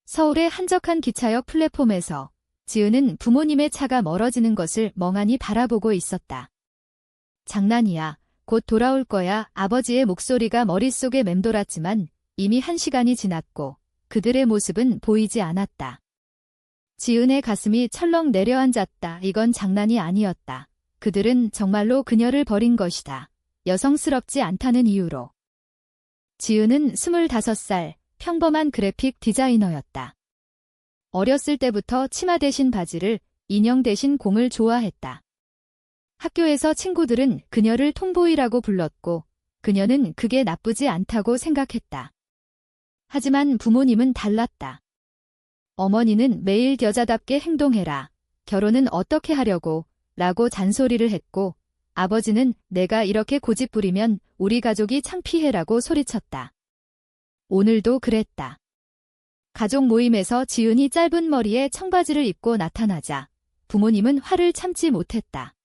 서울의 한적한 기차역 플랫폼에서 지은은 부모님의 차가 멀어지는 것을 멍하니 바라보고 있었다. 장난이야. 곧 돌아올 거야. 아버지의 목소리가 머릿속에 맴돌았지만 이미 1시간이 지났고 그들의 모습은 보이지 않았다. 지은의 가슴이 철렁 내려앉았다. 이건 장난이 아니었다. 그들은 정말로 그녀를 버린 것이다. 여성스럽지 않다는 이유로. 지은은 25살, 평범한 그래픽 디자이너였다. 어렸을 때부터 치마 대신 바지를, 인형 대신 공을 좋아했다. 학교에서 친구들은 그녀를 톰보이라고 불렀고 그녀는 그게 나쁘지 않다고 생각했다. 하지만 부모님은 달랐다. 어머니는 매일 여자답게 행동해라. 결혼은 어떻게 하려고? 라고 잔소리를 했고 아버지는 내가 이렇게 고집 부리면 우리 가족이 창피해라고 소리쳤다. 오늘도 그랬다. 가족 모임에서 지은이 짧은 머리에 청바지를 입고 나타나자 부모님은 화를 참지 못했다.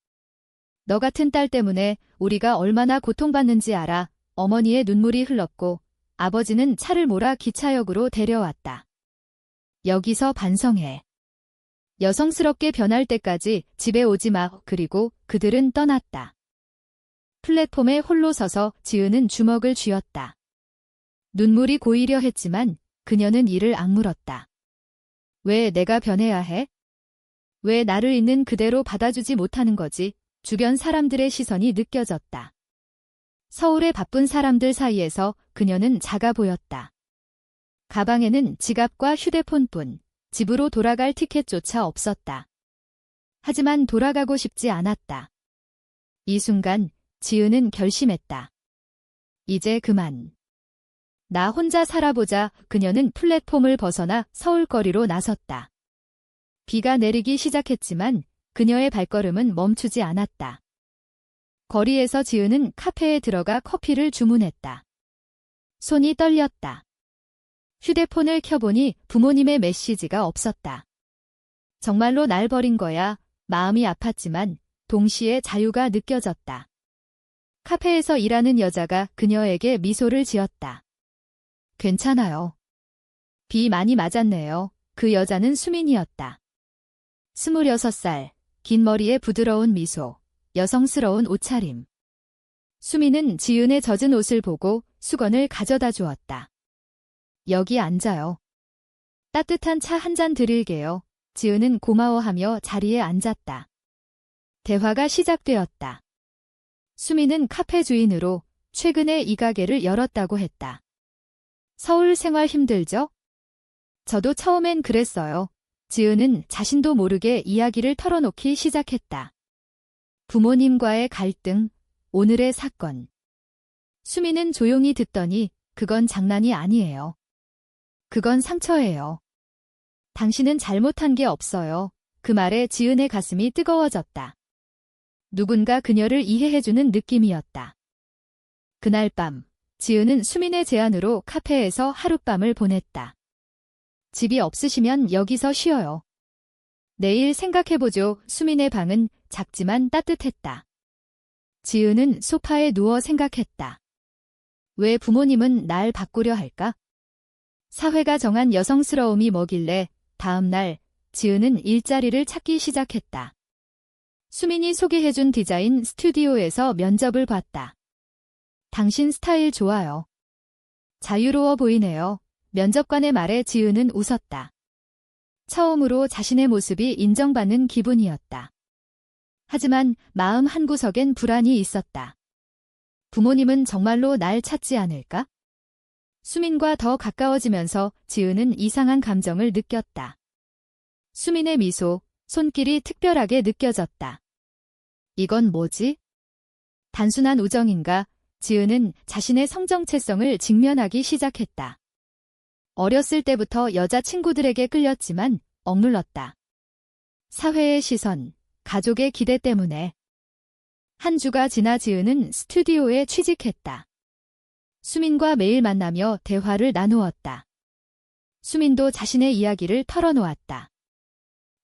너 같은 딸 때문에 우리가 얼마나 고통받는지 알아. 어머니의 눈물이 흘렀고 아버지는 차를 몰아 기차역으로 데려왔다. 여기서 반성해. 여성스럽게 변할 때까지 집에 오지 마. 그리고 그들은 떠났다. 플랫폼에 홀로 서서 지은은 주먹을 쥐었다. 눈물이 고이려 했지만 그녀는 이를 악물었다. 왜 내가 변해야 해? 왜 나를 있는 그대로 받아주지 못하는 거지? 주변 사람들의 시선이 느껴졌다. 서울의 바쁜 사람들 사이에서 그녀는 작아 보였다. 가방에는 지갑과 휴대폰뿐, 집으로 돌아갈 티켓조차 없었다. 하지만 돌아가고 싶지 않았다. 이 순간 지은은 결심했다. 이제 그만. 나 혼자 살아보자. 그녀는 플랫폼을 벗어나 서울거리로 나섰다. 비가 내리기 시작했지만 그녀의 발걸음은 멈추지 않았다. 거리에서 지은은 카페에 들어가 커피를 주문했다. 손이 떨렸다. 휴대폰을 켜보니 부모님의 메시지가 없었다. 정말로 날 버린 거야. 마음이 아팠지만 동시에 자유가 느껴졌다. 카페에서 일하는 여자가 그녀에게 미소를 지었다. 괜찮아요. 비 많이 맞았네요. 그 여자는 수민이었다. 26살, 긴 머리에 부드러운 미소, 여성스러운 옷차림. 수민은 지은의 젖은 옷을 보고 수건을 가져다 주었다. 여기 앉아요. 따뜻한 차 한 잔 드릴게요. 지은은 고마워하며 자리에 앉았다. 대화가 시작되었다. 수민은 카페 주인으로 최근에 이 가게를 열었다고 했다. 서울 생활 힘들죠? 저도 처음엔 그랬어요. 지은은 자신도 모르게 이야기를 털어놓기 시작했다. 부모님과의 갈등, 오늘의 사건. 수민은 조용히 듣더니 그건 장난이 아니에요. 그건 상처예요. 당신은 잘못한 게 없어요. 그 말에 지은의 가슴이 뜨거워졌다. 누군가 그녀를 이해해주는 느낌이었다. 그날 밤, 지은은 수민의 제안으로 카페에서 하룻밤을 보냈다. 집이 없으시면 여기서 쉬어요. 내일 생각해보죠. 수민의 방은 작지만 따뜻했다. 지은은 소파에 누워 생각했다. 왜 부모님은 날 바꾸려 할까? 사회가 정한 여성스러움이 뭐길래 다음 날 지은은 일자리를 찾기 시작했다. 수민이 소개해준 디자인 스튜디오에서 면접을 봤다. 당신 스타일 좋아요. 자유로워 보이네요. 면접관의 말에 지은은 웃었다. 처음으로 자신의 모습이 인정받는 기분이었다. 하지만 마음 한구석엔 불안이 있었다. 부모님은 정말로 날 찾지 않을까? 수민과 더 가까워지면서 지은은 이상한 감정을 느꼈다. 수민의 미소, 손길이 특별하게 느껴졌다. 이건 뭐지? 단순한 우정인가? 지은은 자신의 성정체성을 직면하기 시작했다. 어렸을 때부터 여자친구들에게 끌렸지만 억눌렀다. 사회의 시선, 가족의 기대 때문에. 한 주가 지나 지은은 스튜디오에 취직했다. 수민과 매일 만나며 대화를 나누었다. 수민도 자신의 이야기를 털어놓았다.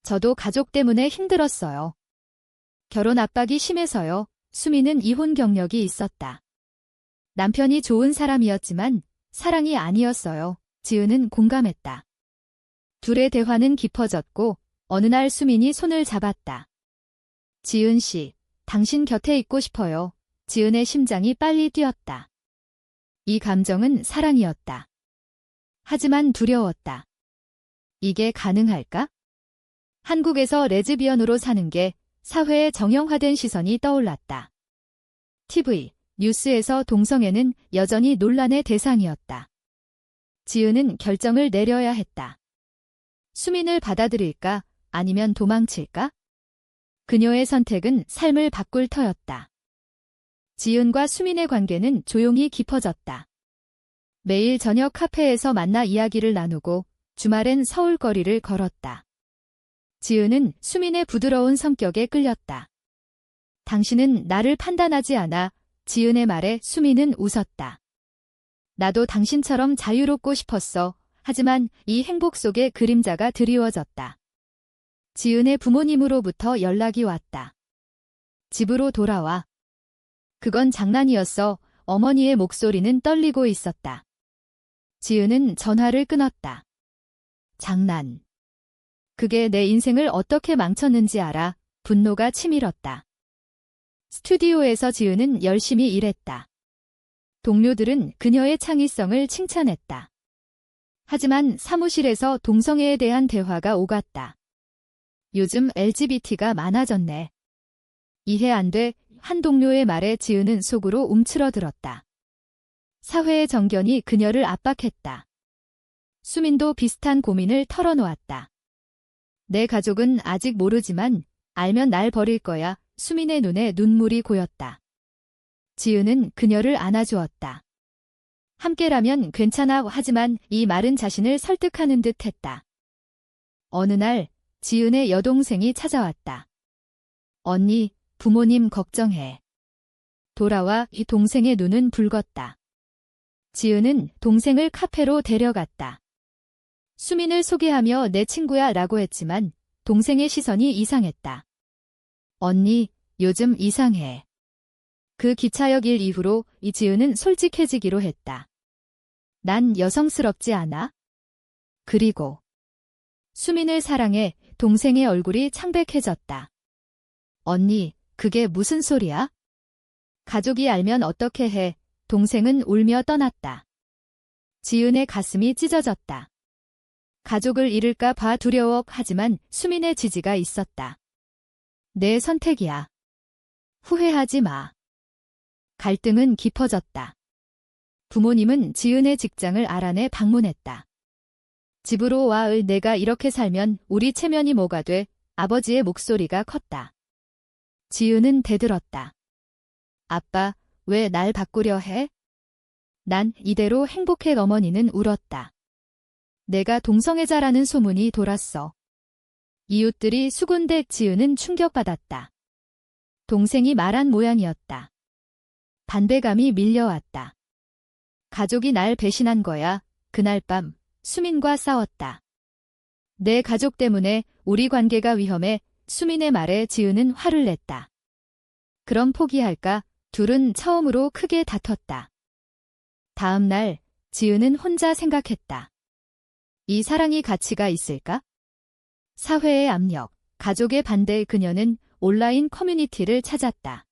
저도 가족 때문에 힘들었어요. 결혼 압박이 심해서요. 수민은 이혼 경력이 있었다. 남편이 좋은 사람이었지만 사랑이 아니었어요. 지은은 공감했다. 둘의 대화는 깊어졌고 어느 날 수민이 손을 잡았다. 지은 씨, 당신 곁에 있고 싶어요. 지은의 심장이 빨리 뛰었다. 이 감정은 사랑이었다. 하지만 두려웠다. 이게 가능할까? 한국에서 레즈비언으로 사는 게 사회의 정형화된 시선이 떠올랐다. TV, 뉴스에서 동성애는 여전히 논란의 대상이었다. 지은은 결정을 내려야 했다. 수민을 받아들일까 아니면 도망칠까? 그녀의 선택은 삶을 바꿀 터였다. 지은과 수민의 관계는 조용히 깊어졌다. 매일 저녁 카페에서 만나 이야기를 나누고 주말엔 서울 거리를 걸었다. 지은은 수민의 부드러운 성격에 끌렸다. 당신은 나를 판단하지 않아. 지은의 말에 수민은 웃었다. 나도 당신처럼 자유롭고 싶었어. 하지만 이 행복 속에 그림자가 드리워졌다. 지은의 부모님으로부터 연락이 왔다. 집으로 돌아와. 그건 장난이었어. 어머니의 목소리는 떨리고 있었다. 지은은 전화를 끊었다. 장난. 그게 내 인생을 어떻게 망쳤는지 알아. 분노가 치밀었다. 스튜디오에서 지은은 열심히 일했다. 동료들은 그녀의 창의성을 칭찬했다. 하지만 사무실에서 동성애에 대한 대화가 오갔다. 요즘 LGBT가 많아졌네. 이해 안 돼. 한 동료의 말에 지은은 속으로 움츠러들었다. 사회의 정견이 그녀를 압박했다. 수민도 비슷한 고민을 털어놓았다. 내 가족은 아직 모르지만 알면 날 버릴 거야. 수민의 눈에 눈물이 고였다. 지은은 그녀를 안아주었다. 함께라면 괜찮아. 하지만 이 말은 자신을 설득하는 듯 했다. 어느 날 지은의 여동생이 찾아왔다. 언니, 부모님 걱정해. 돌아와. 이 동생의 눈은 붉었다. 지은은 동생을 카페로 데려갔다. 수민을 소개하며 내 친구야 라고 했지만 동생의 시선이 이상했다. 언니, 요즘 이상해. 그 기차역 일 이후로 지은은 솔직해지기로 했다. 난 여성스럽지 않아? 그리고 수민을 사랑해. 동생의 얼굴이 창백해졌다. 언니, 그게 무슨 소리야? 가족이 알면 어떻게 해? 동생은 울며 떠났다. 지은의 가슴이 찢어졌다. 가족을 잃을까 봐 두려워. 하지만 수민의 지지가 있었다. 내 선택이야. 후회하지 마. 갈등은 깊어졌다. 부모님은 지은의 직장을 알아내 방문했다. 집으로 와. 내가 이렇게 살면 우리 체면이 뭐가 돼? 아버지의 목소리가 컸다. 지은은 대들었다. 아빠, 왜 날 바꾸려 해? 난 이대로 행복해. 어머니는 울었다. 내가 동성애자라는 소문이 돌았어. 이웃들이 수군대. 지은은 충격받았다. 동생이 말한 모양이었다. 반대감이 밀려왔다. 가족이 날 배신한 거야. 그날 밤 수민과 싸웠다. 내 가족 때문에 우리 관계가 위험해. 수민의 말에 지은은 화를 냈다. 그럼 포기할까? 둘은 처음으로 크게 다퉜다. 다음 날 지은은 혼자 생각했다. 이 사랑이 가치가 있을까? 사회의 압력, 가족의 반대에 그녀는 온라인 커뮤니티를 찾았다.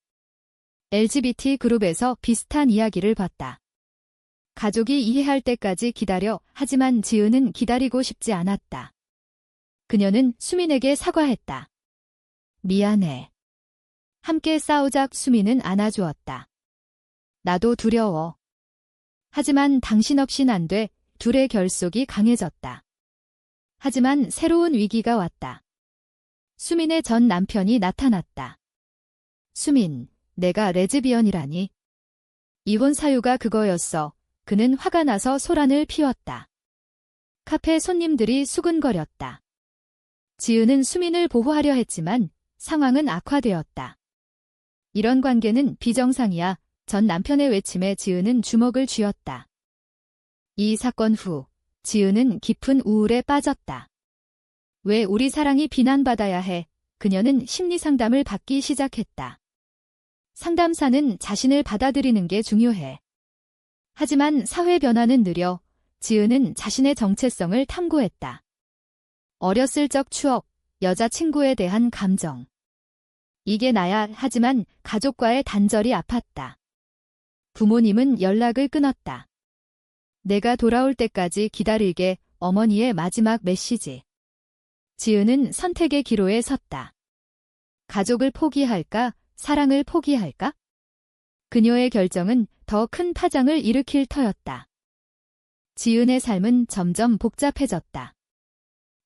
LGBT 그룹에서 비슷한 이야기를 봤다. 가족이 이해할 때까지 기다려. 하지만 지은은 기다리고 싶지 않았다. 그녀는 수민에게 사과했다. 미안해. 함께 싸우자. 수민은 안아주었다. 나도 두려워. 하지만 당신 없인 안 돼. 둘의 결속이 강해졌다. 하지만 새로운 위기가 왔다. 수민의 전 남편이 나타났다. 수민, 내가 레즈비언이라니. 이혼 사유가 그거였어. 그는 화가 나서 소란을 피웠다. 카페 손님들이 수근거렸다. 지은은 수민을 보호하려 했지만 상황은 악화되었다. 이런 관계는 비정상이야. 전 남편의 외침에 지은은 주먹을 쥐었다. 이 사건 후 지은은 깊은 우울에 빠졌다. 왜 우리 사랑이 비난받아야 해? 그녀는 심리상담을 받기 시작했다. 상담사는 자신을 받아들이는 게 중요해. 하지만 사회 변화는 느려. 지은은 자신의 정체성을 탐구했다. 어렸을 적 추억, 여자친구에 대한 감정. 이게 나야. 하지만 가족과의 단절이 아팠다. 부모님은 연락을 끊었다. 내가 돌아올 때까지 기다릴게. 어머니의 마지막 메시지. 지은은 선택의 기로에 섰다. 가족을 포기할까? 사랑을 포기할까? 그녀의 결정은 더 큰 파장을 일으킬 터였다. 지은의 삶은 점점 복잡해졌다.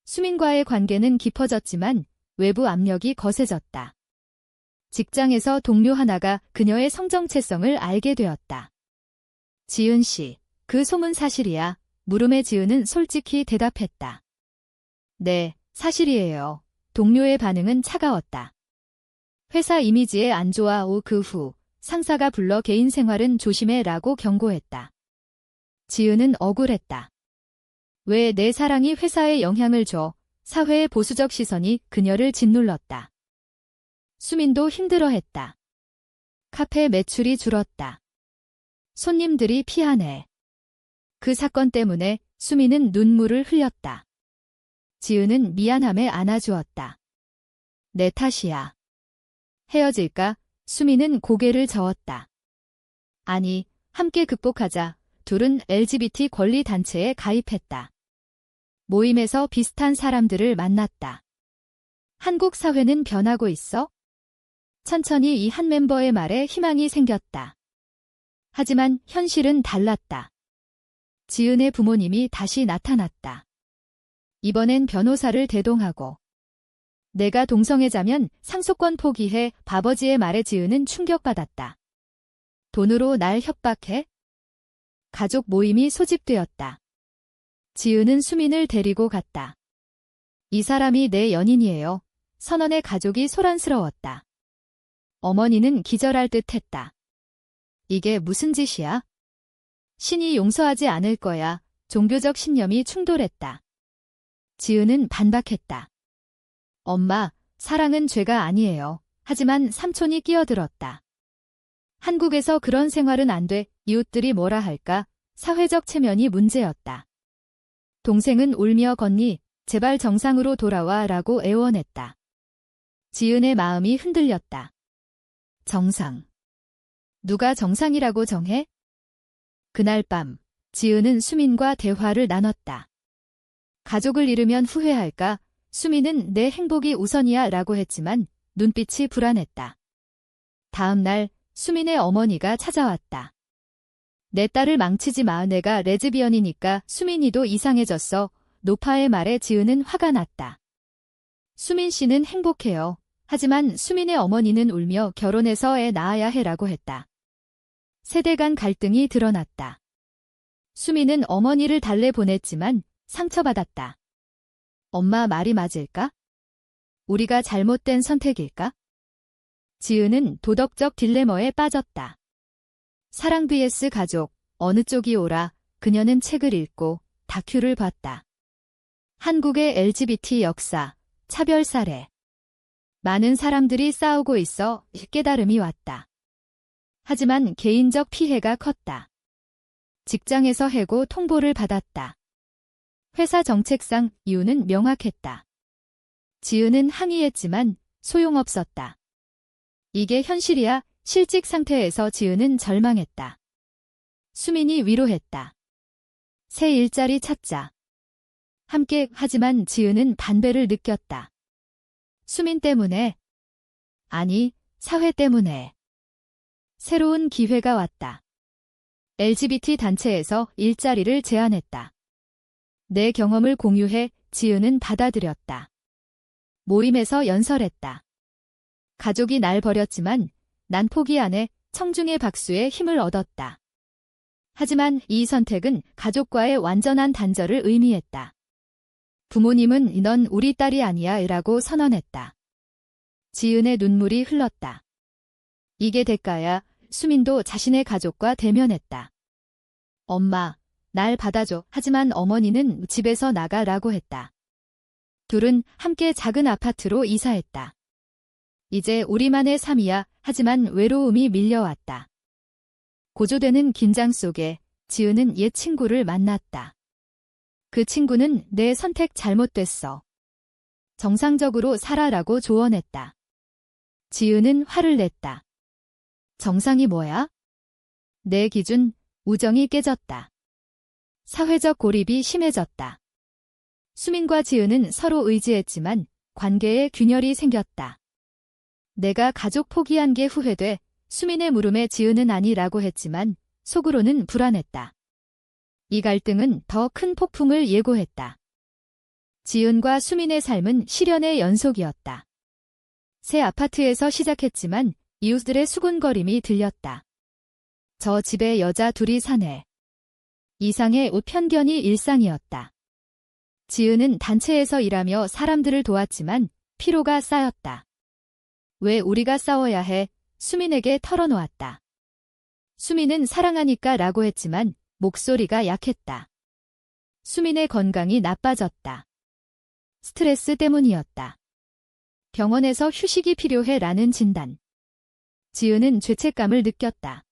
수민과의 관계는 깊어졌지만 외부 압력이 거세졌다. 직장에서 동료 하나가 그녀의 성정체성을 알게 되었다. 지은 씨, 그 소문 사실이야? 물음에 지은은 솔직히 대답했다. 네, 사실이에요. 동료의 반응은 차가웠다. 회사 이미지에 안 좋아. 그 후 상사가 불러 개인 생활은 조심해라고 경고했다. 지은은 억울했다. 왜 내 사랑이 회사에 영향을 줘? 사회의 보수적 시선이 그녀를 짓눌렀다. 수민도 힘들어했다. 카페 매출이 줄었다. 손님들이 피하네. 그 사건 때문에 수민은 눈물을 흘렸다. 지은은 미안함에 안아주었다. 내 탓이야. 헤어질까? 수민은 고개를 저었다. 아니, 함께 극복하자. 둘은 LGBT 권리 단체에 가입했다. 모임에서 비슷한 사람들을 만났다. 한국 사회는 변하고 있어? 천천히 이 한 멤버의 말에 희망이 생겼다. 하지만 현실은 달랐다. 지은의 부모님이 다시 나타났다. 이번엔 변호사를 대동하고. 내가 동성애자면 상속권 포기해. 아버지의 말에 지은은 충격받았다. 돈으로 날 협박해? 가족 모임이 소집되었다. 지은은 수민을 데리고 갔다. 이 사람이 내 연인이에요. 선원의 가족이 소란스러웠다. 어머니는 기절할 듯 했다. 이게 무슨 짓이야? 신이 용서하지 않을 거야. 종교적 신념이 충돌했다. 지은은 반박했다. 엄마, 사랑은 죄가 아니에요. 하지만 삼촌이 끼어들었다. 한국에서 그런 생활은 안 돼. 이웃들이 뭐라 할까? 사회적 체면이 문제였다. 동생은 울며 건니, 제발 정상으로 돌아와 라고 애원했다. 지은의 마음이 흔들렸다. 정상. 누가 정상이라고 정해? 그날 밤, 지은은 수민과 대화를 나눴다. 가족을 잃으면 후회할까? 수민은 내 행복이 우선이야 라고 했지만 눈빛이 불안했다. 다음 날 수민의 어머니가 찾아왔다. 내 딸을 망치지 마. 내가 레즈비언이니까. 수민이도 이상해졌어. 노파의 말에 지은은 화가 났다. 수민 씨는 행복해요. 하지만 수민의 어머니는 울며 결혼해서 애 낳아야 해라고 했다. 세대 간 갈등이 드러났다. 수민은 어머니를 달래보냈지만 상처받았다. 엄마 말이 맞을까? 우리가 잘못된 선택일까? 지은은 도덕적 딜레마에 빠졌다. 사랑 vs 가족, 어느 쪽이 옳아? 그녀는 책을 읽고 다큐를 봤다. 한국의 LGBT 역사, 차별 사례. 많은 사람들이 싸우고 있어 깨달음이 왔다. 하지만 개인적 피해가 컸다. 직장에서 해고 통보를 받았다. 회사 정책상 이유는 명확했다. 지은은 항의했지만 소용없었다. 이게 현실이야. 실직 상태에서 지은은 절망했다. 수민이 위로했다. 새 일자리 찾자. 함께. 하지만 지은은 반배를 느꼈다. 수민 때문에? 아니, 사회 때문에. 새로운 기회가 왔다. LGBT 단체에서 일자리를 제안했다. 내 경험을 공유해. 지은은 받아들였다. 모임에서 연설했다. 가족이 날 버렸지만 난 포기 안 해. 청중의 박수에 힘을 얻었다. 하지만 이 선택은 가족과의 완전한 단절을 의미했다. 부모님은 넌 우리 딸이 아니야 라고 선언했다. 지은의 눈물이 흘렀다. 이게 대가야. 수민도 자신의 가족과 대면했다. 엄마, 날 받아줘. 하지만 어머니는 집에서 나가라고 했다. 둘은 함께 작은 아파트로 이사했다. 이제 우리만의 삶이야. 하지만 외로움이 밀려왔다. 고조되는 긴장 속에 지은은 옛 친구를 만났다. 그 친구는 내 선택 잘못됐어. 정상적으로 살아라고 조언했다. 지은은 화를 냈다. 정상이 뭐야? 내 기준, 우정이 깨졌다. 사회적 고립이 심해졌다. 수민과 지은은 서로 의지했지만 관계에 균열이 생겼다. 내가 가족 포기한 게 후회돼 수민의 물음에 지은은 아니라고 했지만 속으로는 불안했다. 이 갈등은 더 큰 폭풍을 예고했다. 지은과 수민의 삶은 시련의 연속이었다. 새 아파트에서 시작했지만 이웃들의 수군거림이 들렸다. 저 집에 여자 둘이 사네. 이상의 옷 편견이 일상이었다. 지은은 단체에서 일하며 사람들을 도왔지만 피로가 쌓였다. 왜 우리가 싸워야 해? 수민에게 털어놓았다. 수민은 사랑하니까 라고 했지만 목소리가 약했다. 수민의 건강이 나빠졌다. 스트레스 때문이었다. 병원에서 휴식이 필요해 라는 진단. 지은은 죄책감을 느꼈다.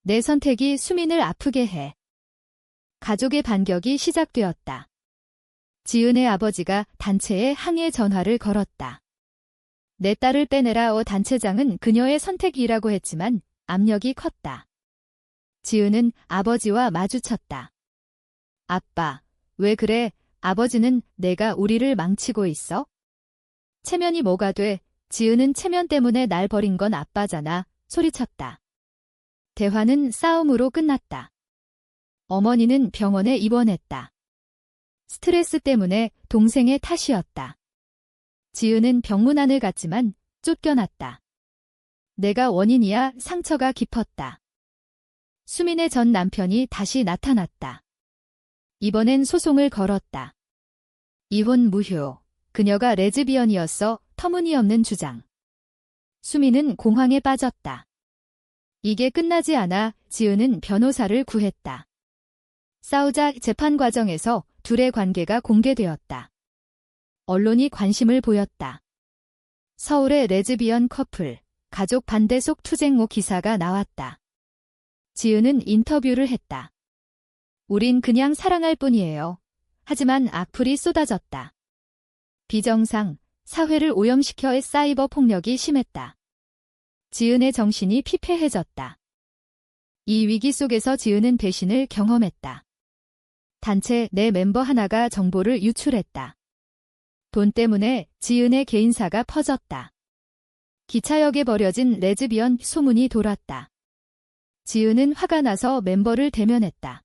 내 선택이 수민을 아프게 해. 가족의 반격이 시작되었다. 지은의 아버지가 단체에 항해 전화를 걸었다. 내 딸을 빼내라. 단체장은 그녀의 선택이라고 했지만 압력이 컸다. 지은은 아버지와 마주쳤다. 아빠, 왜 그래? 아버지는 내가 우리를 망치고 있어? 체면이 뭐가 돼? 지은은 체면 때문에 날 버린 건 아빠잖아. 소리쳤다. 대화는 싸움으로 끝났다. 어머니는 병원에 입원했다. 스트레스 때문에 동생의 탓이었다. 지은은 병문안을 갔지만 쫓겨났다. 내가 원인이야. 상처가 깊었다. 수민의 전 남편이 다시 나타났다. 이번엔 소송을 걸었다. 이혼 무효. 그녀가 레즈비언이었어. 터무니없는 주장. 수민은 공황에 빠졌다. 이게 끝나지 않아. 지은은 변호사를 구했다. 싸우자 재판 과정에서 둘의 관계가 공개되었다. 언론이 관심을 보였다. 서울의 레즈비언 커플, 가족 반대 속 투쟁 기사가 나왔다. 지은은 인터뷰를 했다. 우린 그냥 사랑할 뿐이에요. 하지만 악플이 쏟아졌다. 비정상, 사회를 오염시켜 사이버 폭력이 심했다. 지은의 정신이 피폐해졌다. 이 위기 속에서 지은은 배신을 경험했다. 단체 내 멤버 하나가 정보를 유출했다. 돈 때문에 지은의 개인사가 퍼졌다. 기차역에 버려진 레즈비언 소문이 돌았다. 지은은 화가 나서 멤버를 대면했다.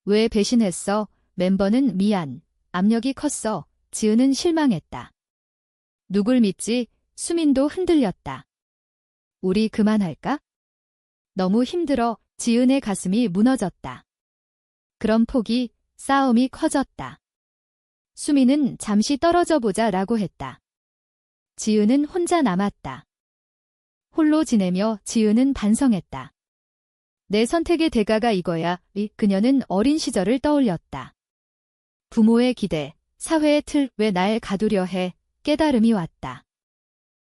왜 배신했어? 멤버는 미안. 압력이 컸어. 지은은 실망했다. 누굴 믿지? 수민도 흔들렸다. 우리 그만할까? 너무 힘들어. 지은의 가슴이 무너졌다. 그럼 포기, 싸움이 커졌다. 수민은 잠시 떨어져 보자 라고 했다. 지은은 혼자 남았다. 홀로 지내며 지은은 반성했다. 내 선택의 대가가 이거야. 그녀는 어린 시절을 떠올렸다. 부모의 기대, 사회의 틀, 왜 날 가두려 해? 깨달음이 왔다.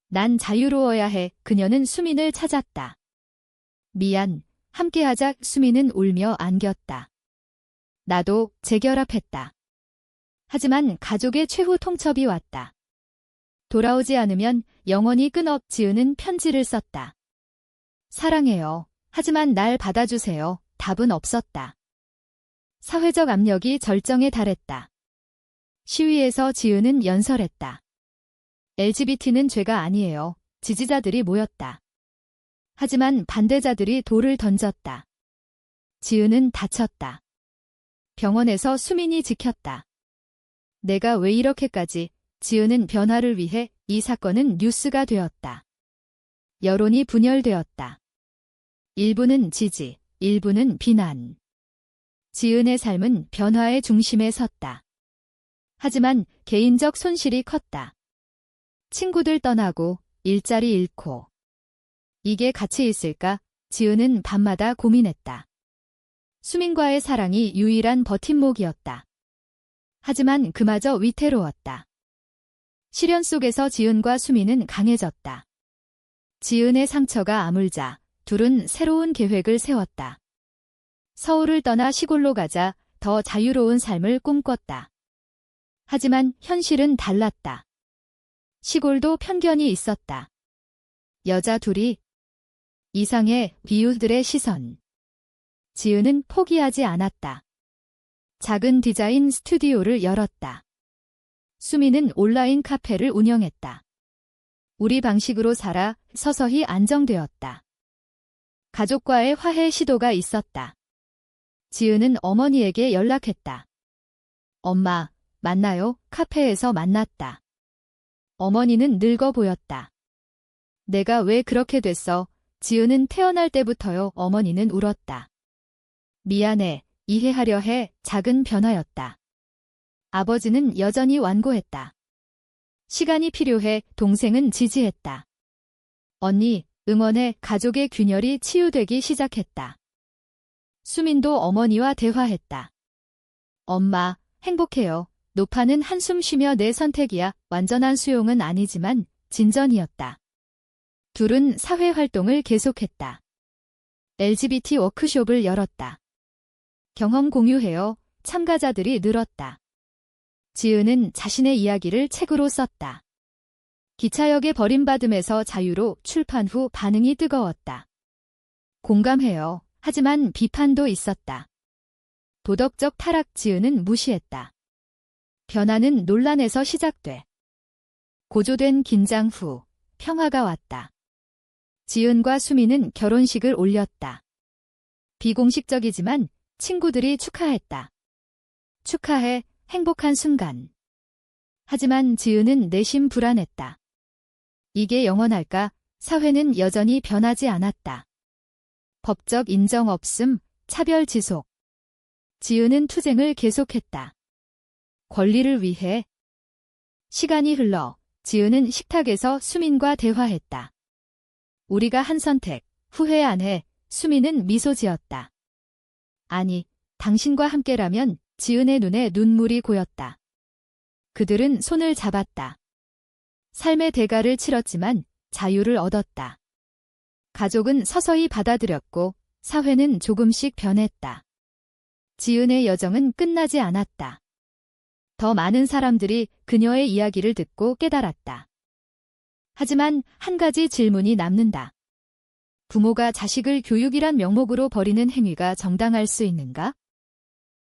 난 자유로워야 해. 그녀는 수민을 찾았다. 미안, 함께하자. 수민은 울며 안겼다. 나도 재결합했다. 하지만 가족의 최후 통첩이 왔다. 돌아오지 않으면 영원히 끊어. 지은은 편지를 썼다. 사랑해요. 하지만 날 받아주세요. 답은 없었다. 사회적 압력이 절정에 달했다. 시위에서 지은은 연설했다. LGBT는 죄가 아니에요. 지지자들이 모였다. 하지만 반대자들이 돌을 던졌다. 지은은 다쳤다. 병원에서 수민이 지켰다. 내가 왜 이렇게까지? 지은은 변화를 위해. 이 사건은 뉴스가 되었다. 여론이 분열되었다. 일부는 지지, 일부는 비난. 지은의 삶은 변화의 중심에 섰다. 하지만 개인적 손실이 컸다. 친구들 떠나고 일자리 잃고. 이게 가치 있을까? 지은은 밤마다 고민했다. 수민과의 사랑이 유일한 버팀목이었다. 하지만 그마저 위태로웠다. 시련 속에서 지은과 수민은 강해졌다. 지은의 상처가 아물자 둘은 새로운 계획을 세웠다. 서울을 떠나 시골로 가자. 더 자유로운 삶을 꿈꿨다. 하지만 현실은 달랐다. 시골도 편견이 있었다. 여자 둘이. 이상의 비유들의 시선. 지은은 포기하지 않았다. 작은 디자인 스튜디오를 열었다. 수미는 온라인 카페를 운영했다. 우리 방식으로 살아 서서히 안정되었다. 가족과의 화해 시도가 있었다. 지은은 어머니에게 연락했다. 엄마, 만나요? 카페에서 만났다. 어머니는 늙어 보였다. 내가 왜 그렇게 됐어? 지은은 태어날 때부터요. 어머니는 울었다. 미안해, 이해하려 해. 작은 변화였다. 아버지는 여전히 완고했다. 시간이 필요해. 동생은 지지했다. 언니, 응원해. 가족의 균열이 치유되기 시작했다. 수민도 어머니와 대화했다. 엄마, 행복해요. 노파는 한숨 쉬며 내 선택이야. 완전한 수용은 아니지만 진전이었다. 둘은 사회활동을 계속했다. LGBT 워크숍을 열었다. 경험 공유해요. 참가자들이 늘었다. 지은은 자신의 이야기를 책으로 썼다. 기차역의 버림받음에서 자유로 출판 후 반응이 뜨거웠다. 공감해요. 하지만 비판도 있었다. 도덕적 타락. 지은은 무시했다. 변화는 논란에서 시작돼. 고조된 긴장 후 평화가 왔다. 지은과 수미는 결혼식을 올렸다. 비공식적이지만 친구들이 축하했다. 축하해, 행복한 순간. 하지만 지은은 내심 불안했다. 이게 영원할까? 사회는 여전히 변하지 않았다. 법적 인정 없음, 차별 지속. 지은은 투쟁을 계속했다. 권리를 위해. 시간이 흘러 지은은 식탁에서 수민과 대화했다. 우리가 한 선택, 후회 안 해. 수민은 미소 지었다. 아니, 당신과 함께라면. 지은의 눈에 눈물이 고였다. 그들은 손을 잡았다. 삶의 대가를 치렀지만 자유를 얻었다. 가족은 서서히 받아들였고 사회는 조금씩 변했다. 지은의 여정은 끝나지 않았다. 더 많은 사람들이 그녀의 이야기를 듣고 깨달았다. 하지만 한 가지 질문이 남는다. 부모가 자식을 교육이란 명목으로 버리는 행위가 정당할 수 있는가?